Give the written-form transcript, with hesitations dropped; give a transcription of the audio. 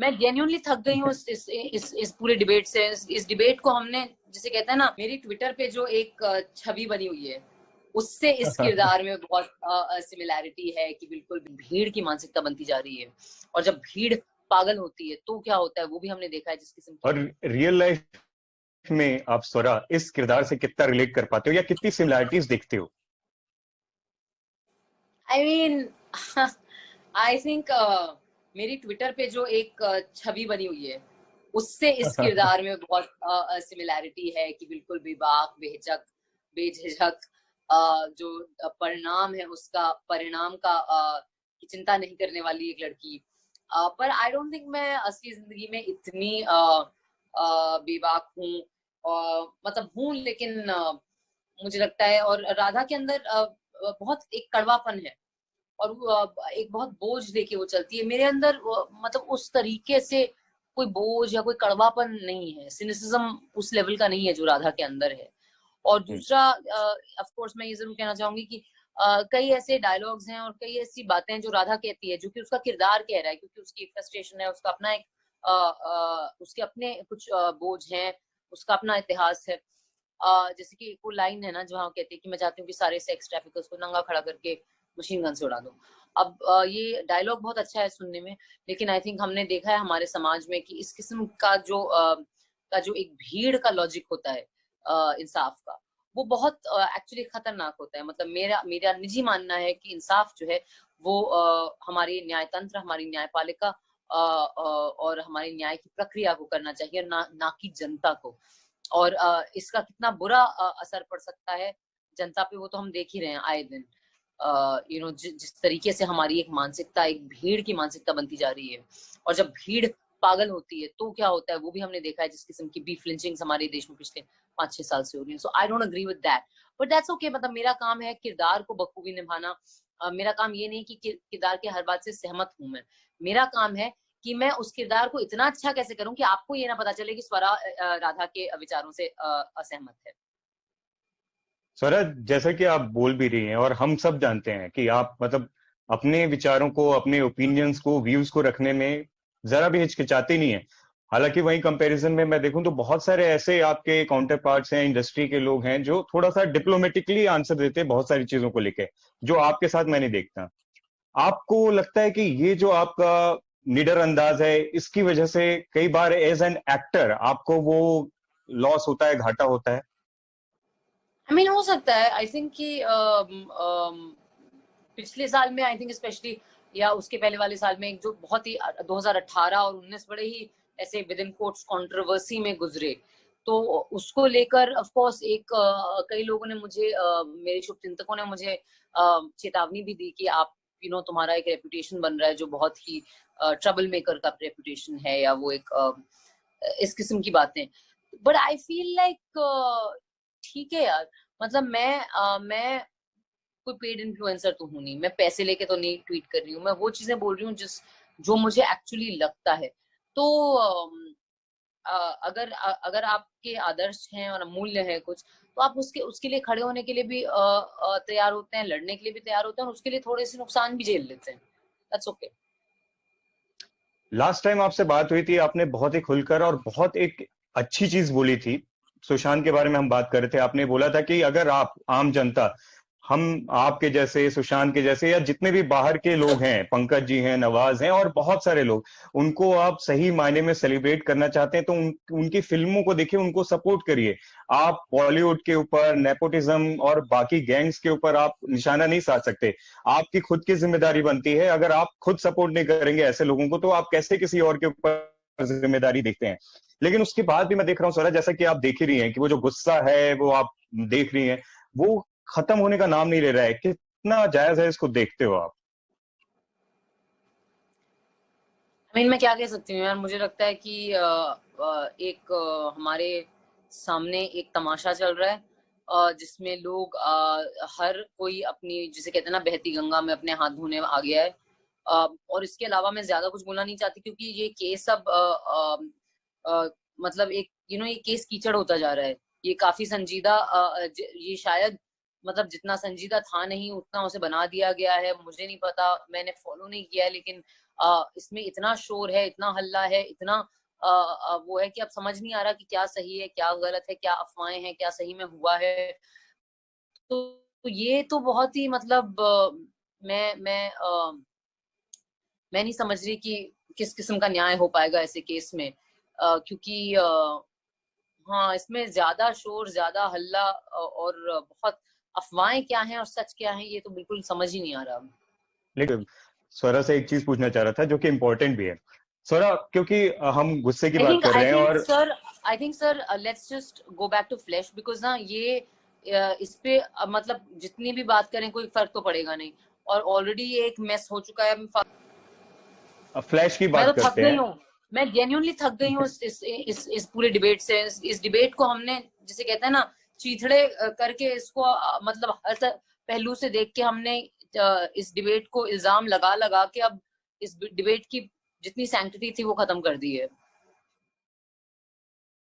मैं जेन्युइनली थक गई हूँ इस पूरे डिबेट से। इस डिबेट को हमने, जिसे कहते हैं ना, मेरी ट्विटर पे जो एक छवि बनी हुई है उससे इस किरदार में बहुत सिमिलैरिटी है कि बिल्कुल भीड़ की मानसिकता बनती जा रही है, और जब भीड़ पागल होती है तो क्या होता है वो भी हमने देखा है जिस किस्म की। और रियल लाइफ में आप स्वरा इस किरदार से कितना रिलेट कर पाते हो या कितनी सिमिलैरिटीज देखते हो? आई मीन आई थिंक मेरी ट्विटर पे जो एक छवि बनी हुई है उससे इस किरदार में बहुत सिमिलैरिटी है कि बिल्कुल बेबाक, बेहिचक, बेझिझक जो परिणाम है उसका, परिणाम का की चिंता नहीं करने वाली एक लड़की। पर आई डोंट थिंक मैं असली जिंदगी में इतनी बेबाक हूँ, मतलब हूँ, लेकिन मुझे लगता है, और राधा के अंदर बहुत एक कड़वापन है और एक बहुत बोझ लेके वो चलती है। मेरे अंदर मतलब उस तरीके से कोई बोझ या कोई कड़वापन नहीं है, सिनिसिज्म उस लेवल का नहीं है जो राधा के अंदर है। और दूसरा, ऑफ कोर्स मैं ये जरूर कहना चाहूंगी कि कई ऐसे डायलॉग्स हैं और कई ऐसी बातें हैं जो राधा कहती है जो कि उसका किरदार कह रहा है, क्योंकि उसकी एक फ्रस्ट्रेशन है, उसका अपना एक उसके अपने कुछ बोझ हैं, उसका अपना इतिहास है। जैसे कि वो लाइन है ना जहाँ कहते हैं कि मैं चाहती हूँ कि सारे सेक्स ट्रैफिकर्स को नंगा खड़ा करके मशीन गन से उड़ा दो। अब ये डायलॉग बहुत अच्छा है सुनने में, लेकिन आई थिंक हमने देखा है हमारे समाज में कि इस किस्म का जो एक भीड़ का लॉजिक होता है इंसाफ का, वो बहुत एक्चुअली खतरनाक होता है। मतलब मेरा मेरा निजी मानना है कि इंसाफ जो है वो हमारी न्यायतंत्र, हमारी न्यायपालिका और हमारी न्याय की प्रक्रिया को करना चाहिए, ना कि जनता को। और इसका कितना बुरा असर पड़ सकता है जनता पे वो तो हम देख ही रहे हैं आए दिन। जिस तरीके से हमारी एक मानसिकता, एक भीड़ की मानसिकता बनती जा रही है, और जब भीड़ पागल होती है तो क्या होता है वो भी हमने देखा है, जिस किस्म की बीफ लिंचिंग्स हमारे देश में पिछले 5-6 साल से हो रही है। So I don't agree with that, but that's okay. मतलब मेरा काम है किरदार को बखूबी निभाना। मेरा काम ये नहीं कि किरदार के हर बात से सहमत हूं मैं। मेरा काम है कि मैं उस किरदार को इतना अच्छा कैसे करूं कि आपको ये ना पता चले कि स्वरा राधा के विचारों से असहमत है। स्वरा, जैसा कि आप बोल भी रही हैं और हम सब जानते हैं कि आप मतलब अपने विचारों को, अपने ओपिनियंस को, व्यूज को रखने में जरा भी हिचकिचाते नहीं है। हालांकि वही कंपैरिजन में मैं देखूं तो बहुत सारे ऐसे आपके काउंटर पार्ट्स हैं, इंडस्ट्री के लोग हैं जो थोड़ा सा डिप्लोमेटिकली आंसर देते हैं बहुत सारी चीजों को लेके, जो आपके साथ मैं नहीं देखता। आपको लगता है कि ये जो आपका निडर अंदाज है इसकी वजह से कई बार एज एन एक्टर आपको वो लॉस होता है, घाटा होता है? आई मीन हो सकता है। आई थिंक कि पिछले साल में, आई थिंक स्पेशली, या उसके पहले वाले साल में, जो बहुत ही 2018 और 19 बड़े ही ऐसे विद इन कोट्स कंट्रोवर्सी में गुजरे, तो उसको लेकर ऑफ कोर्स एक कई लोगों ने मुझे, मेरे शुभचिंतकों ने मुझे चेतावनी भी दी कि आप तुम्हारा एक रेपुटेशन बन रहा है जो बहुत ही ट्रबल मेकर का रेपुटेशन है, या वो एक इस किस्म की बातें। बट आई फील लाइक ठीक है यार, मतलब मैं कोई पेड इन्फ्लुएंसर तो हूँ नहीं, मैं पैसे लेके तो नहीं ट्वीट कर रही हूँ, मैं वो चीजें बोल रही हूँ जो मुझे एक्चुअली लगता है। तो अगर आपके आदर्श हैं और मूल्य है कुछ, तो आप उसके उसके लिए खड़े होने के लिए भी तैयार होते हैं, लड़ने के लिए भी तैयार होते हैं, और उसके लिए थोड़े से नुकसान भी झेल लेते हैं। That's okay. लास्ट टाइम आपसे बात हुई थी, आपने बहुत ही खुलकर और बहुत एक अच्छी चीज बोली थी। सुशांत के बारे में हम बात कर रहे थे, आपने बोला था कि अगर आप आम जनता, हम आपके जैसे, सुशांत के जैसे, या जितने भी बाहर के लोग हैं, पंकज जी हैं, नवाज हैं और बहुत सारे लोग, उनको आप सही मायने में सेलिब्रेट करना चाहते हैं तो उनकी फिल्मों को देखिए, उनको सपोर्ट करिए। आप बॉलीवुड के ऊपर नेपोटिज्म और बाकी गैंग्स के ऊपर आप निशाना नहीं साध सकते। आपकी खुद की जिम्मेदारी बनती है। अगर आप खुद सपोर्ट नहीं करेंगे ऐसे लोगों को तो आप कैसे किसी और के ऊपर जिम्मेदारी देखते हैं? लेकिन उसके बाद भी मैं देख रहा हूँ स्वरा, जैसा कि आप देख ही रही हैं कि वो जो गुस्सा है वो आप देख रही हैं, वो खत्म होने का नाम नहीं ले रहा है। कितना जायज है, इसको देखते हो आप? आई मीन मैं क्या कह सकती हूँ यार, मुझे लगता है कि एक हमारे सामने एक तमाशा चल रहा है, जिसमें लोग हर कोई अपनी, जिसे कहते हैं ना, बहती गंगा में अपने हाथ धोने आ गया है। और इसके अलावा मैं ज्यादा कुछ बोलना नहीं चाहती, क्योंकि ये केस अब मतलब एक ये केस कीचड़ होता जा रहा है। ये काफी संजीदा, ये शायद मतलब जितना संजीदा था नहीं उतना उसे बना दिया गया है। मुझे नहीं पता, मैंने फॉलो नहीं किया है, लेकिन इसमें इतना शोर है, इतना हल्ला है, इतना वो है कि अब समझ नहीं आ रहा कि क्या सही है, क्या गलत है, क्या अफवाहें हैं, क्या सही में हुआ है। तो ये तो बहुत ही मतलब मैं नहीं समझ रही कि किस किस्म का न्याय हो पाएगा ऐसे केस में, क्योंकि हाँ, इसमें ज्यादा शोर, ज्यादा हल्ला, और बहुत अफवाहें क्या हैं और सच क्या है, ये तो बिल्कुल समझ ही नहीं आ रहा। लेकिन स्वरा से एक चीज पूछना चाह रहा था जो कि इम्पोर्टेंट भी है। स्वरा, क्योंकि हम गुस्से की बात कर आई रहे हैं थिंक और sir I think sir let's just go back to flash, because ना ये इस पे मतलब जितनी भी बात करें कोई फर्क तो पड़ेगा नहीं, और ऑलरेडी एक मेस हो चुका है। फ्लैश की मैं बात तो थक करते गई हैं। हूँ, मैं जेन्युइनली थक गई हूँ इस पूरे डिबेट से। इस डिबेट को हमने, जिसे कहते हैं ना, चीथड़े करके इसको मतलब हर पहलू से देख के हमने इस डिबेट को इल्जाम लगा लगा के अब इस डिबेट की जितनी सैंक्टिटी थी वो खत्म कर दी है।